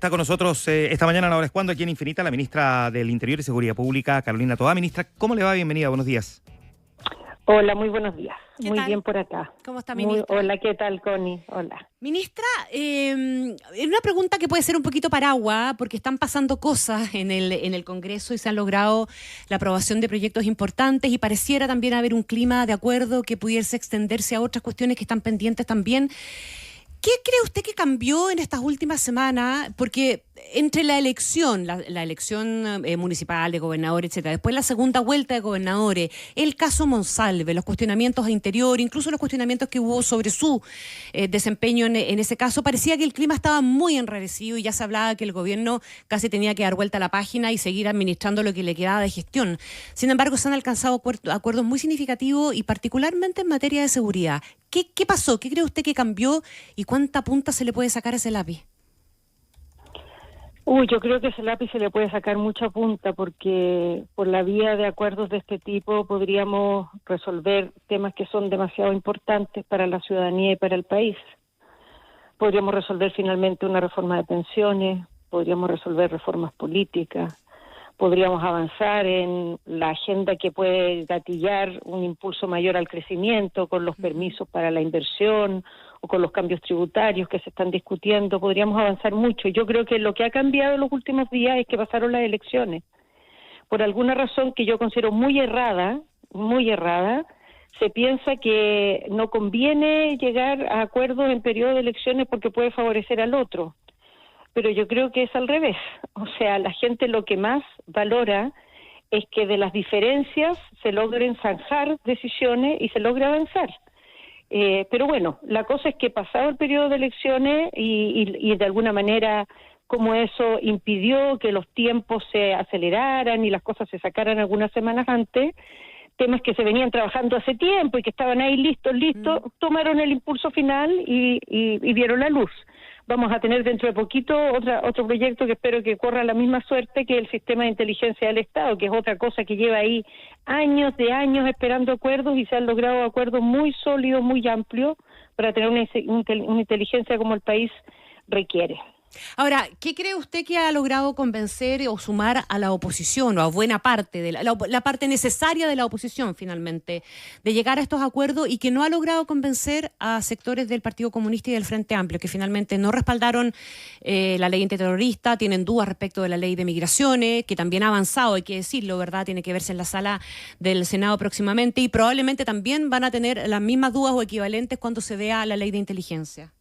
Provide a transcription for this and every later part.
Está con nosotros esta mañana en Ahora es Cuando, aquí en Infinita, la ministra del Interior y Seguridad Pública, Carolina Toá. Ministra, ¿cómo le va? Bienvenida, buenos días. Hola, muy buenos días. ¿Qué Muy tal? bien por acá. ¿Cómo está, ministra? Hola, ¿qué tal, Connie? Hola. Ministra, una pregunta que puede ser un poquito paraguas, porque están pasando cosas en el Congreso y se han logrado la aprobación de proyectos importantes y pareciera también haber un clima de acuerdo que pudiese extenderse a otras cuestiones que están pendientes también. ¿Qué cree usted que cambió en estas últimas semanas? Porque entre la elección, la elección municipal de gobernadores, etcétera, después la segunda vuelta de gobernadores, el caso Monsalve, los cuestionamientos a Interior, incluso los cuestionamientos que hubo sobre su desempeño en ese caso, parecía que el clima estaba muy enrarecido y ya se hablaba que el gobierno casi tenía que dar vuelta a la página y seguir administrando lo que le quedaba de gestión. Sin embargo, se han alcanzado acuerdos muy significativos y particularmente en materia de seguridad. ¿Qué pasó? ¿Qué cree usted que cambió y cuánta punta se le puede sacar a ese lápiz? Yo creo que ese lápiz se le puede sacar mucha punta porque por la vía de acuerdos de este tipo podríamos resolver temas que son demasiado importantes para la ciudadanía y para el país. Podríamos resolver finalmente una reforma de pensiones, podríamos resolver reformas políticas, podríamos avanzar en la agenda que puede gatillar un impulso mayor al crecimiento con los permisos para la inversión o con los cambios tributarios que se están discutiendo. Podríamos avanzar mucho. Yo creo que lo que ha cambiado en los últimos días es que pasaron las elecciones. Por alguna razón que yo considero muy errada, se piensa que no conviene llegar a acuerdos en periodo de elecciones porque puede favorecer al otro. Pero yo creo que es al revés. O sea, la gente lo que más valora es que de las diferencias se logren zanjar decisiones y se logre avanzar. Pero bueno, la cosa es que pasado el periodo de elecciones y de alguna manera como eso impidió que los tiempos se aceleraran y las cosas se sacaran algunas semanas antes, temas que se venían trabajando hace tiempo y que estaban ahí listos, tomaron el impulso final y vieron la luz. Vamos a tener dentro de poquito otro proyecto que espero que corra la misma suerte que el sistema de inteligencia del Estado, que es otra cosa que lleva ahí años esperando acuerdos y se han logrado acuerdos muy sólidos, muy amplios para tener una inteligencia como el país requiere. Ahora, ¿qué cree usted que ha logrado convencer o sumar a la oposición o a buena parte de la parte necesaria de la oposición finalmente de llegar a estos acuerdos y que no ha logrado convencer a sectores del Partido Comunista y del Frente Amplio que finalmente no respaldaron la ley antiterrorista, tienen dudas respecto de la ley de migraciones, que también ha avanzado, hay que decirlo, ¿verdad? Tiene que verse en la sala del Senado próximamente y probablemente también van a tener las mismas dudas o equivalentes cuando se vea la ley de inteligencia?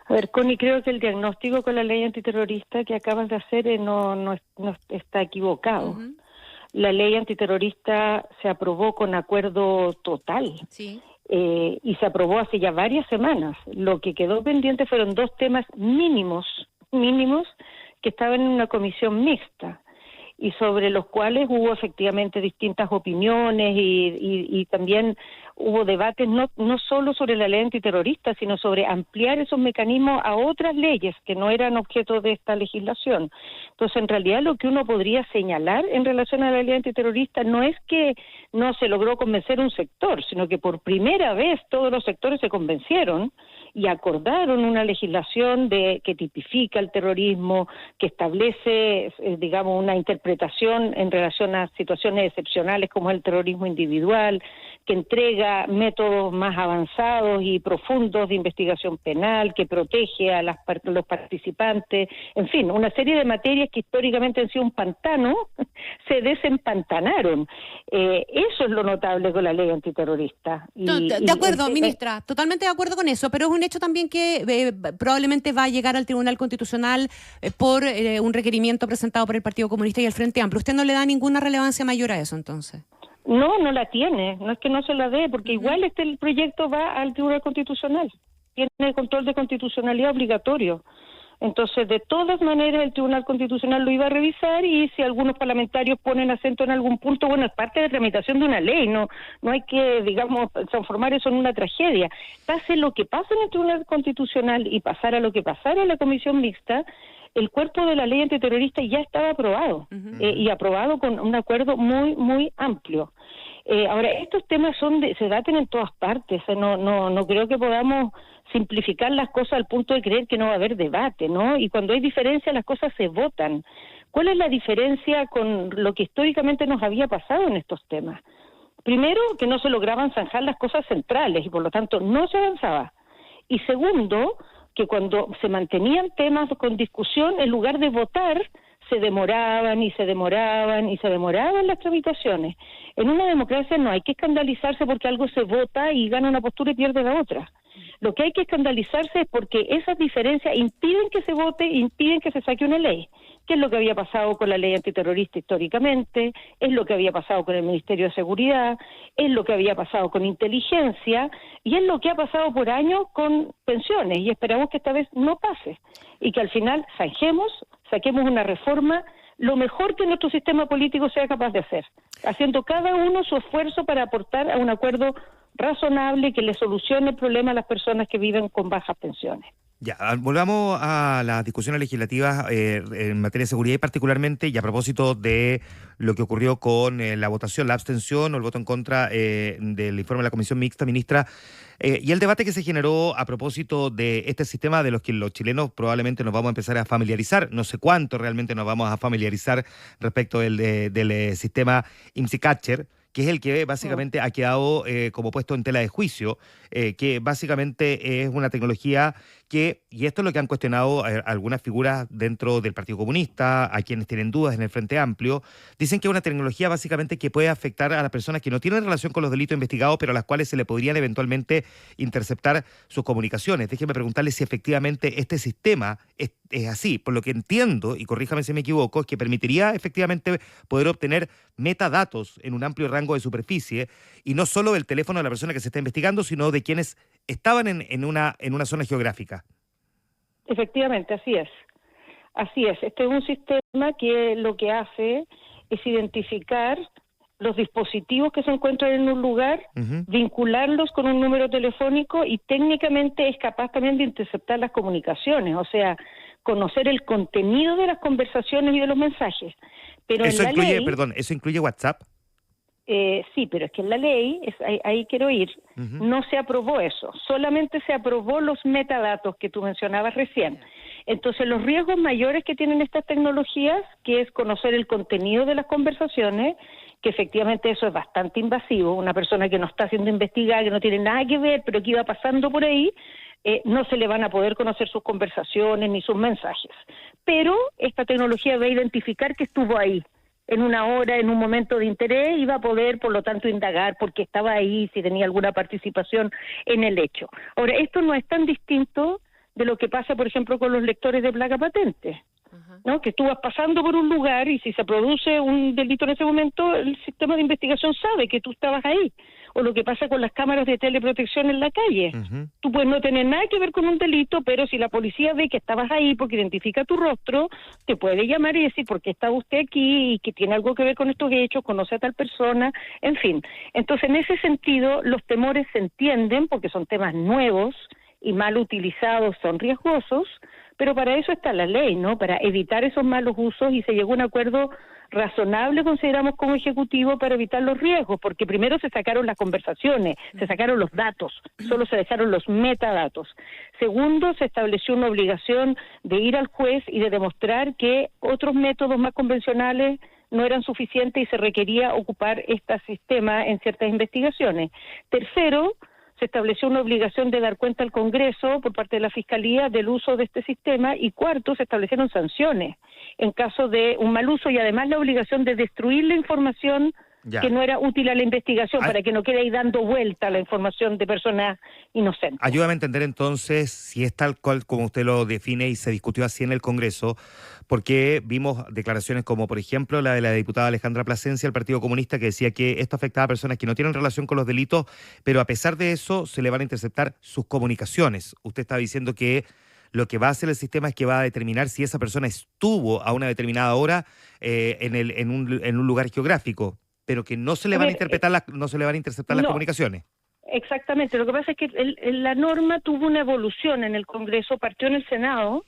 A ver, Connie, creo que el diagnóstico con la ley antiterrorista que acabas de hacer no está equivocado. Uh-huh. La ley antiterrorista se aprobó con acuerdo total. Sí. Y se aprobó hace ya varias semanas. Lo que quedó pendiente fueron dos temas mínimos que estaban en una comisión mixta y sobre los cuales hubo efectivamente distintas opiniones y también hubo debates no solo sobre la ley antiterrorista, sino sobre ampliar esos mecanismos a otras leyes que no eran objeto de esta legislación. Entonces, en realidad, lo que uno podría señalar en relación a la ley antiterrorista no es que no se logró convencer un sector, sino que por primera vez todos los sectores se convencieron y acordaron una legislación que tipifica el terrorismo, que establece, digamos, una interpretación en relación a situaciones excepcionales como el terrorismo individual, que entrega métodos más avanzados y profundos de investigación penal, que protege a los participantes, en fin, una serie de materias que históricamente han sido un pantano, se desempantanaron. Eso es lo notable con la ley antiterrorista. De acuerdo, ministra, totalmente de acuerdo con eso, pero es un hecho también que probablemente va a llegar al Tribunal Constitucional por un requerimiento presentado por el Partido Comunista y el Frente Amplio. ¿Usted no le da ninguna relevancia mayor a eso, entonces? No la tiene, no es que no se la dé, porque igual el proyecto va al Tribunal Constitucional, tiene el control de constitucionalidad obligatorio. Entonces, de todas maneras, el Tribunal Constitucional lo iba a revisar y si algunos parlamentarios ponen acento en algún punto, bueno, es parte de tramitación de una ley, no hay que, digamos, transformar eso en una tragedia. Pase lo que pase en el Tribunal Constitucional y pasara lo que pasara en la Comisión Mixta, el cuerpo de la ley antiterrorista ya estaba aprobado, y aprobado con un acuerdo muy, muy amplio. Ahora, estos temas se debaten en todas partes, no creo que podamos simplificar las cosas al punto de creer que no va a haber debate, ¿no? Y cuando hay diferencia las cosas se votan. ¿Cuál es la diferencia con lo que históricamente nos había pasado en estos temas? Primero, que no se lograban zanjar las cosas centrales y por lo tanto no se avanzaba. Y segundo, que cuando se mantenían temas con discusión, en lugar de votar, se demoraban las tramitaciones. En una democracia no hay que escandalizarse porque algo se vota y gana una postura y pierde la otra. Lo que hay que escandalizarse es porque esas diferencias impiden que se vote, impiden que se saque una ley. ¿Qué es lo que había pasado con la ley antiterrorista históricamente? Es lo que había pasado con el Ministerio de Seguridad, es lo que había pasado con inteligencia y es lo que ha pasado por años con pensiones y esperamos que esta vez no pase y que al final saquemos una reforma lo mejor que nuestro sistema político sea capaz de hacer, haciendo cada uno su esfuerzo para aportar a un acuerdo razonable que le solucione el problema a las personas que viven con bajas pensiones. Ya, volvamos a las discusiones legislativas en materia de seguridad y particularmente, y a propósito de lo que ocurrió con la votación, la abstención o el voto en contra del informe de la Comisión Mixta, ministra, y el debate que se generó a propósito de este sistema de los que los chilenos probablemente nos vamos a empezar a familiarizar, no sé cuánto realmente nos vamos a familiarizar respecto del sistema IMSI-Catcher, que es el que básicamente ha quedado como puesto en tela de juicio, que básicamente es una tecnología que, y esto es lo que han cuestionado algunas figuras dentro del Partido Comunista, a quienes tienen dudas en el Frente Amplio, dicen que es una tecnología básicamente que puede afectar a las personas que no tienen relación con los delitos investigados, pero a las cuales se le podrían eventualmente interceptar sus comunicaciones. Déjeme preguntarle si efectivamente este sistema es así. Por lo que entiendo, y corríjame si me equivoco, es que permitiría efectivamente poder obtener metadatos en un amplio rango de superficie, y no solo del teléfono de la persona que se está investigando, sino de quienes estaban en una zona geográfica. Efectivamente, así es. Así es. Este es un sistema que lo que hace es identificar los dispositivos que se encuentran en un lugar, vincularlos con un número telefónico y técnicamente es capaz también de interceptar las comunicaciones, o sea, conocer el contenido de las conversaciones y de los mensajes. Pero eso en la incluye, ley, perdón, ¿eso incluye WhatsApp? Sí, pero es que en la ley, ahí quiero ir, no se aprobó eso, solamente se aprobó los metadatos que tú mencionabas recién. Entonces, los riesgos mayores que tienen estas tecnologías, que es conocer el contenido de las conversaciones, que efectivamente eso es bastante invasivo, una persona que no está siendo investigada, que no tiene nada que ver, pero que iba pasando por ahí, no se le van a poder conocer sus conversaciones ni sus mensajes. Pero esta tecnología va a identificar que estuvo ahí, en una hora, en un momento de interés, y va a poder, por lo tanto, indagar por qué estaba ahí, si tenía alguna participación en el hecho. Ahora, esto no es tan distinto de lo que pasa, por ejemplo, con los lectores de placa patente, ¿no? Que tú vas pasando por un lugar y si se produce un delito en ese momento, el sistema de investigación sabe que tú estabas ahí. O lo que pasa con las cámaras de teleprotección en la calle. Tú puedes no tener nada que ver con un delito, pero si la policía ve que estabas ahí porque identifica tu rostro, te puede llamar y decir por qué está usted aquí y que tiene algo que ver con estos hechos, conoce a tal persona, en fin. Entonces, en ese sentido, los temores se entienden porque son temas nuevos y mal utilizados son riesgosos, pero para eso está la ley, ¿no? Para evitar esos malos usos, y se llegó a un acuerdo razonable, consideramos, como Ejecutivo, para evitar los riesgos, porque primero se sacaron las conversaciones, se sacaron los datos, solo se dejaron los metadatos. Segundo, se estableció una obligación de ir al juez y de demostrar que otros métodos más convencionales no eran suficientes y se requería ocupar este sistema en ciertas investigaciones. Tercero, se estableció una obligación de dar cuenta al Congreso por parte de la Fiscalía del uso de este sistema, y cuarto, se establecieron sanciones en caso de un mal uso y además la obligación de destruir la información que no era útil a la investigación para que no quede ahí dando vuelta la información de personas inocentes. Ayúdame a entender entonces si es tal cual como usted lo define y se discutió así en el Congreso, porque vimos declaraciones como, por ejemplo, la de la diputada Alejandra Plasencia del Partido Comunista, que decía que esto afectaba a personas que no tienen relación con los delitos, pero a pesar de eso se le van a interceptar sus comunicaciones. Usted está diciendo que lo que va a hacer el sistema es que va a determinar si esa persona estuvo a una determinada hora en un lugar geográfico, pero que no se le van a interceptar las comunicaciones. Exactamente. Lo que pasa es que la norma tuvo una evolución en el Congreso, partió en el Senado,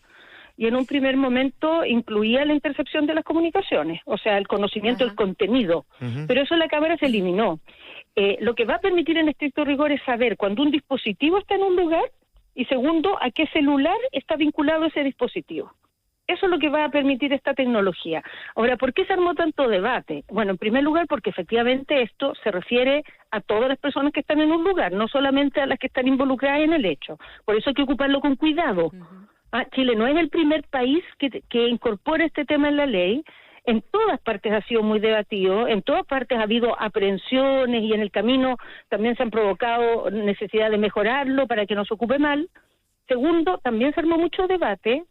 y en un primer momento incluía la intercepción de las comunicaciones, o sea, el conocimiento del contenido, pero eso en la Cámara se eliminó. Lo que va a permitir en estricto rigor es saber cuando un dispositivo está en un lugar y segundo, a qué celular está vinculado ese dispositivo. Eso es lo que va a permitir esta tecnología. Ahora, ¿por qué se armó tanto debate? Bueno, en primer lugar, porque efectivamente esto se refiere a todas las personas que están en un lugar, no solamente a las que están involucradas en el hecho. Por eso hay que ocuparlo con cuidado. Chile no es el primer país que incorpora este tema en la ley. En todas partes ha sido muy debatido, en todas partes ha habido aprehensiones y en el camino también se han provocado necesidad de mejorarlo para que no se ocupe mal. Segundo, también se armó mucho debate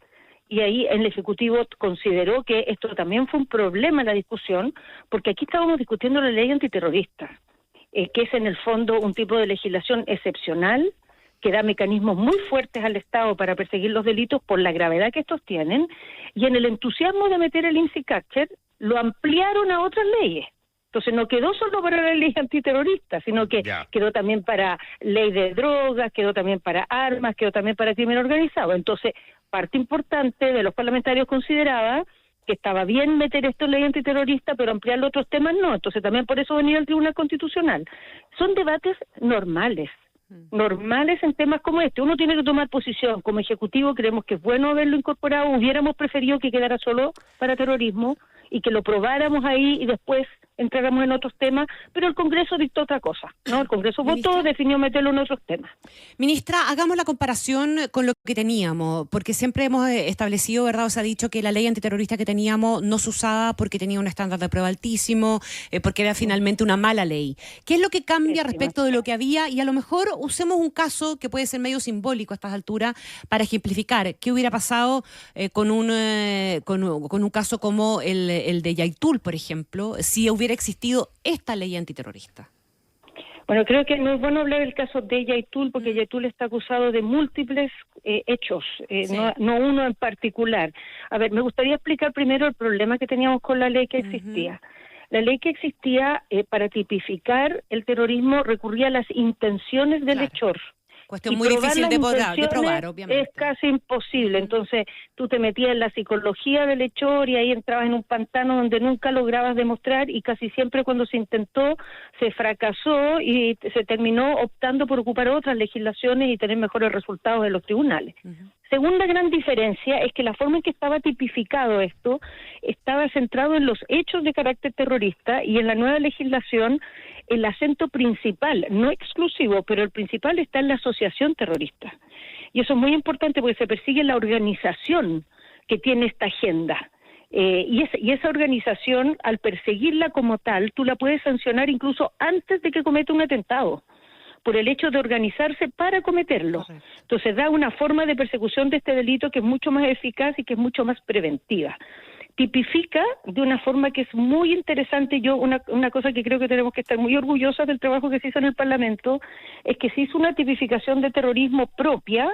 y ahí el Ejecutivo consideró que esto también fue un problema en la discusión, porque aquí estábamos discutiendo la ley antiterrorista, que es en el fondo un tipo de legislación excepcional que da mecanismos muy fuertes al Estado para perseguir los delitos por la gravedad que estos tienen, y en el entusiasmo de meter el INCICACHER lo ampliaron a otras leyes. Entonces no quedó solo para la ley antiterrorista, sino que quedó también para ley de drogas, quedó también para armas, quedó también para crimen organizado. Entonces, parte importante de los parlamentarios consideraba que estaba bien meter esto en ley antiterrorista, pero ampliarlo a otros temas no. Entonces también por eso venía el Tribunal Constitucional. Son debates normales en temas como este. Uno tiene que tomar posición. Como Ejecutivo creemos que es bueno haberlo incorporado. Hubiéramos preferido que quedara solo para terrorismo y que lo probáramos ahí y después entráramos en otros temas, pero el Congreso dictó otra cosa, ¿no? El Congreso votó, definió meterlo en otros temas. Ministra, hagamos la comparación con lo que teníamos, porque siempre hemos establecido, ¿verdad? O se ha dicho que la ley antiterrorista que teníamos no se usaba porque tenía un estándar de prueba altísimo, porque era finalmente una mala ley. ¿Qué es lo que cambia respecto de lo que había? Y a lo mejor usemos un caso que puede ser medio simbólico a estas alturas para ejemplificar qué hubiera pasado con un caso como el de Yaitul, por ejemplo, si hubiera existido esta ley antiterrorista. Bueno, creo que no es bueno hablar del caso de Yaitul, porque Yaitul está acusado de múltiples hechos, sí. no uno en particular. A ver, me gustaría explicar primero el problema que teníamos con la ley que existía. La ley que existía para tipificar el terrorismo recurría a las intenciones del hechor. Cuestión muy difícil de probar, obviamente. Es casi imposible. Entonces, tú te metías en la psicología del hechor y ahí entrabas en un pantano donde nunca lograbas demostrar, y casi siempre cuando se intentó, se fracasó y se terminó optando por ocupar otras legislaciones y tener mejores resultados en los tribunales. Segunda gran diferencia es que la forma en que estaba tipificado esto estaba centrado en los hechos de carácter terrorista, y en la nueva legislación el acento principal, no exclusivo, pero el principal está en la asociación terrorista. Y eso es muy importante porque se persigue la organización que tiene esta agenda. Y esa organización, al perseguirla como tal, tú la puedes sancionar incluso antes de que cometa un atentado, por el hecho de organizarse para cometerlo. Entonces da una forma de persecución de este delito que es mucho más eficaz y que es mucho más preventiva. Tipifica de una forma que es muy interesante. Una cosa que creo que tenemos que estar muy orgullosas del trabajo que se hizo en el Parlamento es que se hizo una tipificación de terrorismo propia,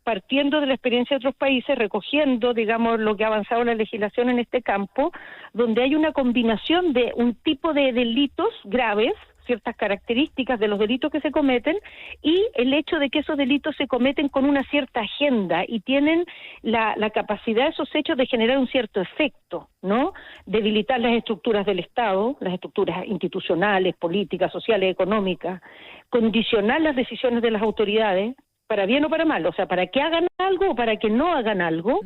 partiendo de la experiencia de otros países, recogiendo, digamos, lo que ha avanzado la legislación en este campo, donde hay una combinación de un tipo de delitos graves, ciertas características de los delitos que se cometen, y el hecho de que esos delitos se cometen con una cierta agenda y tienen la capacidad, esos hechos, de generar un cierto efecto, ¿no? Debilitar las estructuras del Estado, las estructuras institucionales, políticas, sociales, económicas, condicionar las decisiones de las autoridades, para bien o para mal, o sea, para que hagan algo o para que no hagan algo,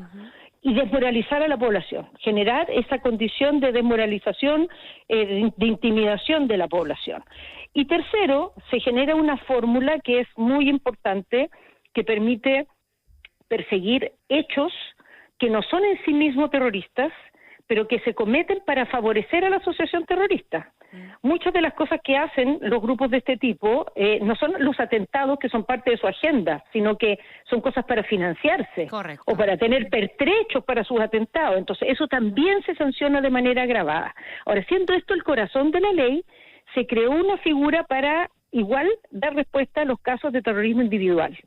y desmoralizar a la población, generar esa condición de desmoralización, de intimidación de la población. Y tercero, se genera una fórmula que es muy importante, que permite perseguir hechos que no son en sí mismos terroristas, pero que se cometen para favorecer a la asociación terrorista. Muchas de las cosas que hacen los grupos de este tipo no son los atentados que son parte de su agenda, sino que son cosas para financiarse. Correcto. O para tener pertrechos para sus atentados. Entonces eso también se sanciona de manera agravada. Ahora, siendo esto el corazón de la ley, se creó una figura para igual dar respuesta a los casos de terrorismo individual.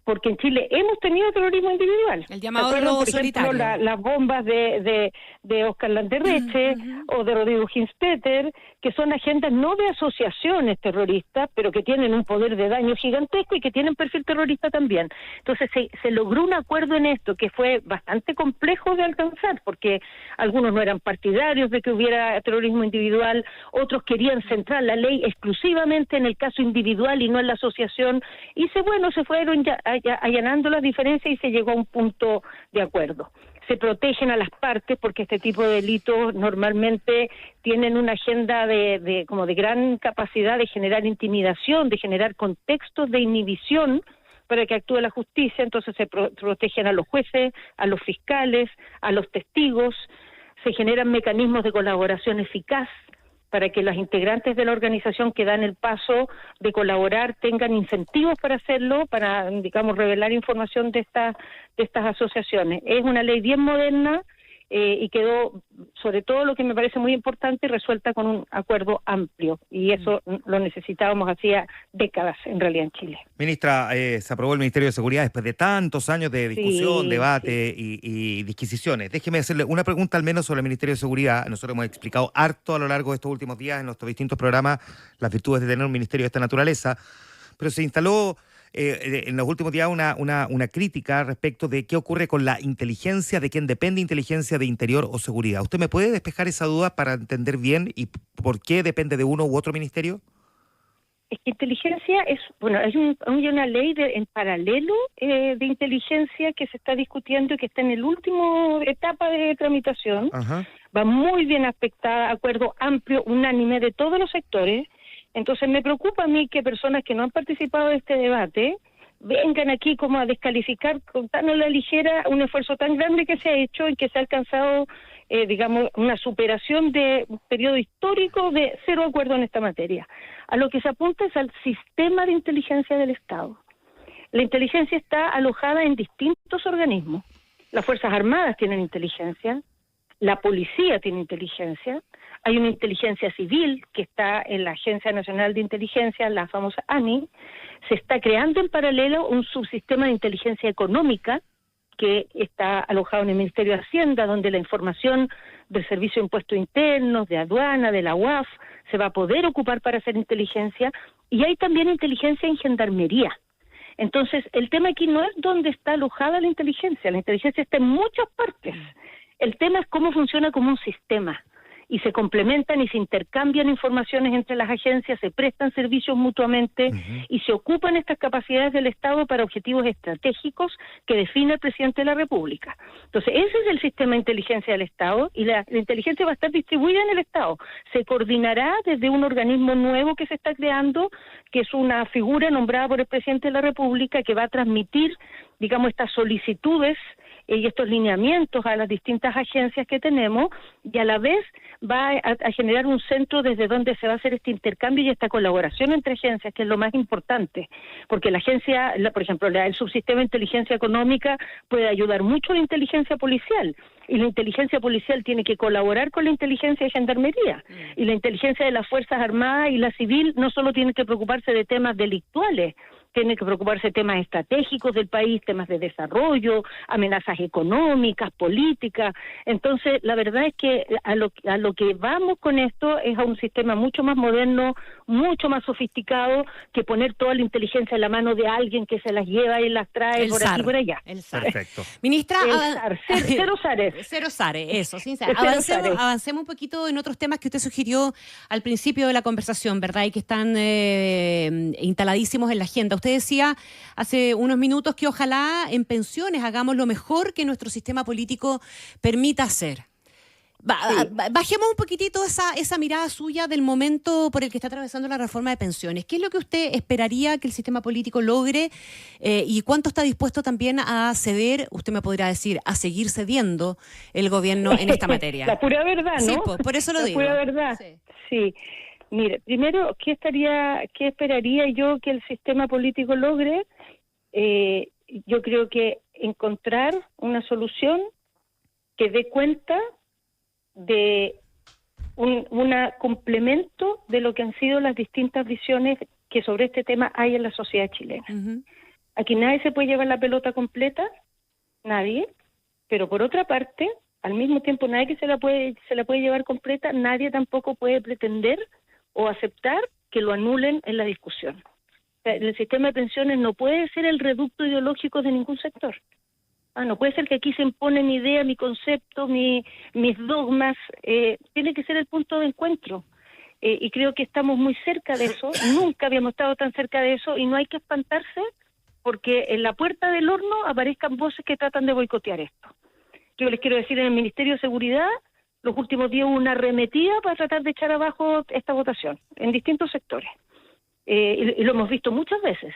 Porque en Chile hemos tenido terrorismo individual. El llamado robo solitario. Por ejemplo, las bombas de Oscar Landerreche o de Rodrigo Hinspeter, que son agendas no de asociaciones terroristas, pero que tienen un poder de daño gigantesco y que tienen perfil terrorista también. Entonces se logró un acuerdo en esto que fue bastante complejo de alcanzar, porque algunos no eran partidarios de que hubiera terrorismo individual, otros querían centrar la ley exclusivamente en el caso individual y no en la asociación, y se fueron ya allanando las diferencias y se llegó a un punto de acuerdo. Se protegen a las partes porque este tipo de delitos normalmente tienen una agenda de gran capacidad de generar intimidación, de generar contextos de inhibición para que actúe la justicia. Entonces se protegen a los jueces, a los fiscales, a los testigos, se generan mecanismos de colaboración eficaz para que las integrantes de la organización que dan el paso de colaborar tengan incentivos para hacerlo, para, digamos, revelar información de estas asociaciones. Es una ley bien moderna y quedó, sobre todo lo que me parece muy importante, resuelta con un acuerdo amplio, y eso lo necesitábamos hacía décadas, en realidad, en Chile. Ministra, se aprobó el Ministerio de Seguridad después de tantos años de discusión, debate y disquisiciones. Déjeme hacerle una pregunta al menos sobre el Ministerio de Seguridad. Nosotros hemos explicado harto a lo largo de estos últimos días en nuestros distintos programas las virtudes de tener un ministerio de esta naturaleza, pero se instaló en los últimos días una crítica respecto de qué ocurre con la inteligencia, de quién depende inteligencia de interior o seguridad. ¿Usted me puede despejar esa duda para entender bien y por qué depende de uno u otro ministerio? Es que inteligencia hay una ley en paralelo de inteligencia que se está discutiendo y que está en la última etapa de tramitación. Ajá. Va muy bien aspectada, acuerdo amplio, unánime de todos los sectores. Entonces me preocupa a mí que personas que no han participado de este debate vengan aquí como a descalificar con tan a la ligera un esfuerzo tan grande que se ha hecho y que se ha alcanzado, una superación de un periodo histórico de cero acuerdo en esta materia. A lo que se apunta es al sistema de inteligencia del Estado. La inteligencia está alojada en distintos organismos. Las Fuerzas Armadas tienen inteligencia, la policía tiene inteligencia, hay una inteligencia civil que está en la Agencia Nacional de Inteligencia, la famosa ANI. Se está creando en paralelo un subsistema de inteligencia económica que está alojado en el Ministerio de Hacienda, donde la información del Servicio de Impuestos Internos, de Aduana, de la UAF, se va a poder ocupar para hacer inteligencia, y hay también inteligencia en Gendarmería. Entonces, el tema aquí no es dónde está alojada la inteligencia está en muchas partes. El tema es cómo funciona como un sistema, y se complementan y se intercambian informaciones entre las agencias, se prestan servicios mutuamente y se ocupan estas capacidades del Estado para objetivos estratégicos que define el presidente de la República. Entonces, ese es el sistema de inteligencia del Estado, y la inteligencia va a estar distribuida en el Estado. Se coordinará desde un organismo nuevo que se está creando, que es una figura nombrada por el presidente de la República que va a transmitir, estas solicitudes y estos lineamientos a las distintas agencias que tenemos, y a la vez va a generar un centro desde donde se va a hacer este intercambio y esta colaboración entre agencias, que es lo más importante, porque la agencia, por ejemplo, el subsistema de inteligencia económica puede ayudar mucho a la inteligencia policial, y la inteligencia policial tiene que colaborar con la inteligencia de Gendarmería, y la inteligencia de las Fuerzas Armadas y la civil no solo tiene que preocuparse de temas delictuales, tiene que preocuparse de temas estratégicos del país, temas de desarrollo, amenazas económicas, políticas. Entonces, la verdad es que a lo que vamos con esto es a un sistema mucho más moderno, mucho más sofisticado, que poner toda la inteligencia en la mano de alguien que se las lleva y las trae por aquí y por allá. Perfecto. Ministra, cero SARES. Cero SARES, eso, sin SARES. Avancemos un poquito en otros temas que usted sugirió al principio de la conversación, ¿verdad? Y que están instaladísimos en la agenda. Usted decía hace unos minutos que ojalá en pensiones hagamos lo mejor que nuestro sistema político permita hacer. Bajemos un poquitito esa mirada suya del momento por el que está atravesando la reforma de pensiones. ¿Qué es lo que usted esperaría que el sistema político logre y cuánto está dispuesto también a ceder, usted me podrá decir, a seguir cediendo el gobierno en esta materia? La pura verdad, ¿no? Sí, por eso lo digo. La pura verdad, sí. Mire, primero, ¿qué esperaría yo que el sistema político logre? Yo creo que encontrar una solución que dé cuenta de un complemento de lo que han sido las distintas visiones que sobre este tema hay en la sociedad chilena. Aquí nadie se puede llevar la pelota completa, nadie, pero por otra parte, al mismo tiempo nadie que se la puede llevar completa, nadie tampoco puede pretender o aceptar que lo anulen en la discusión. O sea, el sistema de pensiones no puede ser el reducto ideológico de ningún sector. No puede ser que aquí se impone mi idea, mi concepto, mis dogmas. Tiene que ser el punto de encuentro. Y creo que estamos muy cerca de eso. Nunca habíamos estado tan cerca de eso, y no hay que espantarse porque en la puerta del horno aparezcan voces que tratan de boicotear esto. Yo les quiero decir, en el Ministerio de Seguridad, los últimos días hubo una arremetida para tratar de echar abajo esta votación, en distintos sectores. Y lo hemos visto muchas veces.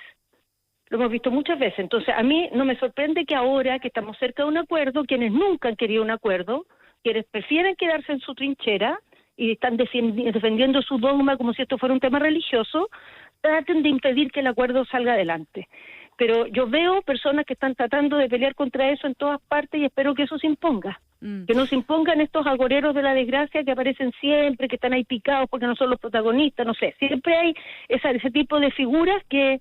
Entonces, a mí no me sorprende que ahora que estamos cerca de un acuerdo, quienes nunca han querido un acuerdo, quienes prefieren quedarse en su trinchera y están defendiendo su dogma como si esto fuera un tema religioso, traten de impedir que el acuerdo salga adelante. Pero yo veo personas que están tratando de pelear contra eso en todas partes y espero que eso se imponga. Que no se impongan estos agoreros de la desgracia que aparecen siempre, que están ahí picados porque no son los protagonistas, no sé. Siempre hay ese tipo de figuras que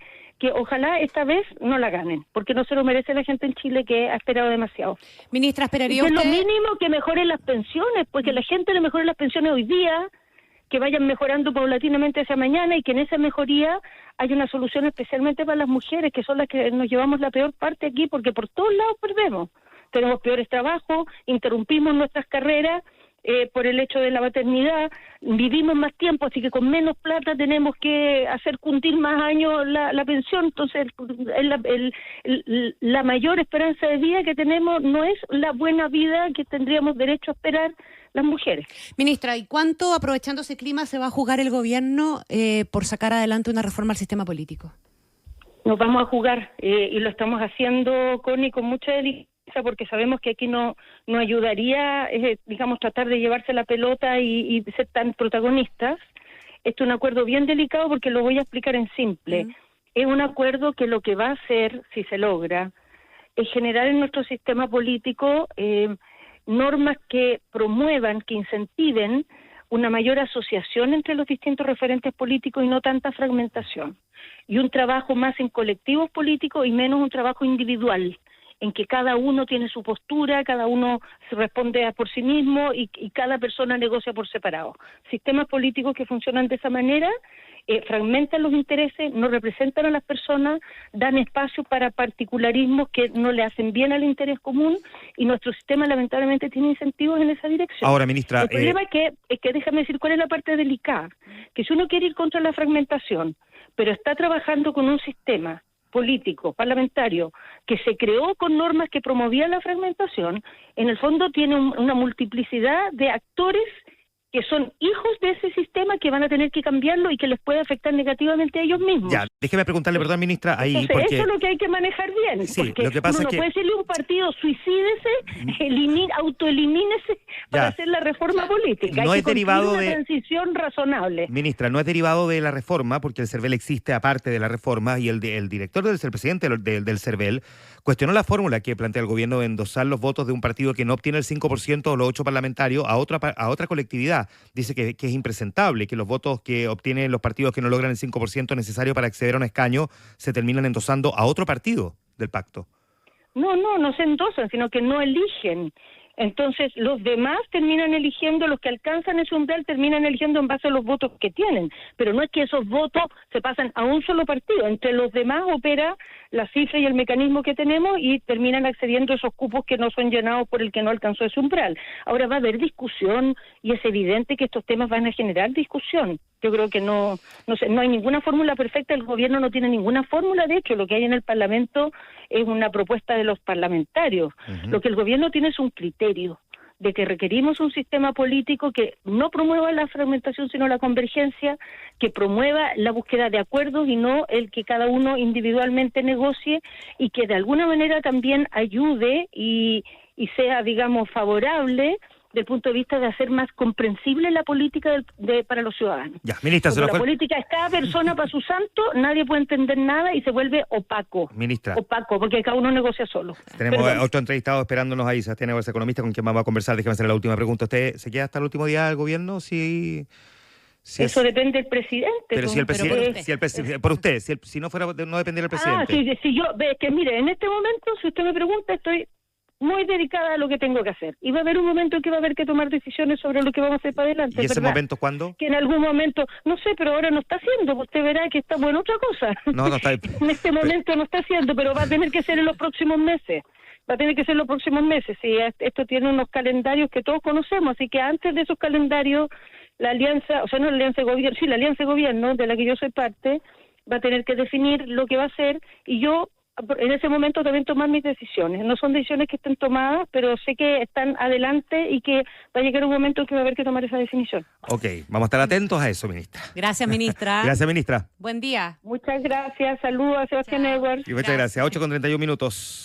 ojalá esta vez no la ganen, porque no se lo merece la gente en Chile que ha esperado demasiado. Ministra, ¿esperaría usted? Es lo mínimo que mejoren las pensiones, porque la gente le mejore las pensiones hoy día, que vayan mejorando paulatinamente hacia mañana y que en esa mejoría haya una solución especialmente para las mujeres, que son las que nos llevamos la peor parte aquí, porque por todos lados perdemos. Tenemos peores trabajos, interrumpimos nuestras carreras por el hecho de la maternidad, vivimos más tiempo, así que con menos plata tenemos que hacer cundir más años la pensión. Entonces la mayor esperanza de vida que tenemos no es la buena vida que tendríamos derecho a esperar las mujeres. Ministra, ¿y cuánto, aprovechando ese clima, se va a jugar el gobierno por sacar adelante una reforma al sistema político? Nos vamos a jugar y lo estamos haciendo con mucha delicadeza, porque sabemos que aquí no ayudaría, digamos, tratar de llevarse la pelota y ser tan protagonistas. Esto es un acuerdo bien delicado porque lo voy a explicar en simple. Es un acuerdo que lo que va a hacer, si se logra, es generar en nuestro sistema político normas que promuevan, que incentiven una mayor asociación entre los distintos referentes políticos y no tanta fragmentación. Y un trabajo más en colectivos políticos y menos un trabajo individual, en que cada uno tiene su postura, cada uno se responde por sí mismo y cada persona negocia por separado. Sistemas políticos que funcionan de esa manera fragmentan los intereses, no representan a las personas, dan espacio para particularismos que no le hacen bien al interés común, y nuestro sistema lamentablemente tiene incentivos en esa dirección. Ahora, ministra... El problema es que déjame decir cuál es la parte delicada, que si uno quiere ir contra la fragmentación, pero está trabajando con un sistema político, parlamentario, que se creó con normas que promovían la fragmentación, en el fondo tiene una multiplicidad de actores que son hijos de ese sistema que van a tener que cambiarlo y que les puede afectar negativamente a ellos mismos. Ya, déjeme preguntarle, perdón, ministra, ahí... Entonces, porque... eso es lo que hay que manejar bien, sí, porque lo que pasa uno no puede decirle a un partido suicídese, autoelimínese para hacer la reforma política. No hay es que derivado una de... transición razonable. Ministra, no es derivado de la reforma, porque el CERVEL existe aparte de la reforma, y el director del presidente del CERVEL cuestionó la fórmula que plantea el gobierno de endosar los votos de un partido que no obtiene el 5% o los 8 parlamentarios a otra colectividad. Dice que es impresentable, que los votos que obtienen los partidos que no logran el 5% necesario para acceder a un escaño se terminan endosando a otro partido del pacto. No se endosan, sino que no eligen. Entonces, los demás terminan eligiendo, los que alcanzan ese umbral terminan eligiendo en base a los votos que tienen, pero no es que esos votos se pasan a un solo partido. Entre los demás opera la cifra y el mecanismo que tenemos y terminan accediendo a esos cupos que no son llenados por el que no alcanzó ese umbral. Ahora va a haber discusión y es evidente que estos temas van a generar discusión. Yo creo que no hay ninguna fórmula perfecta, el gobierno no tiene ninguna fórmula, de hecho lo que hay en el Parlamento es una propuesta de los parlamentarios. Lo que el gobierno tiene es un criterio de que requerimos un sistema político que no promueva la fragmentación sino la convergencia, que promueva la búsqueda de acuerdos y no el que cada uno individualmente negocie, y que de alguna manera también ayude y sea, digamos, favorable del punto de vista de hacer más comprensible la política para los ciudadanos. Ya, ministra, la política es cada persona para su santo, nadie puede entender nada y se vuelve opaco. Ministra. Opaco, porque cada uno negocia solo. Tenemos otro entrevistado esperándonos ahí, Sebastián Eguers, economista, con quien vamos a conversar. Déjeme hacer la última pregunta. ¿Usted se queda hasta el último día del gobierno? Si eso depende del presidente. Pero si el presidente, por usted, si no dependiera del presidente. Que mire, en este momento, si usted me pregunta, estoy muy dedicada a lo que tengo que hacer. Y va a haber un momento en que va a haber que tomar decisiones sobre lo que vamos a hacer para adelante. ¿Y ese momento cuándo? Que en algún momento, no sé, pero ahora no está haciendo. Usted verá que está en otra cosa. No está. En este momento no está haciendo, pero va a tener que ser en los próximos meses. Sí, esto tiene unos calendarios que todos conocemos, así que antes de esos calendarios, la alianza, o sea, no la alianza de gobierno, sí, la alianza de gobierno, de la que yo soy parte, va a tener que definir lo que va a hacer, y yo en ese momento también tomar mis decisiones. No son decisiones que estén tomadas, pero sé que están adelante y que va a llegar un momento en que va a haber que tomar esa definición. Ok, vamos a estar atentos a eso, ministra. Gracias, ministra. Gracias, ministra. Buen día. Muchas gracias. Saludos a Sebastián Chao. Edwards. Y muchas gracias. 8:31 minutos.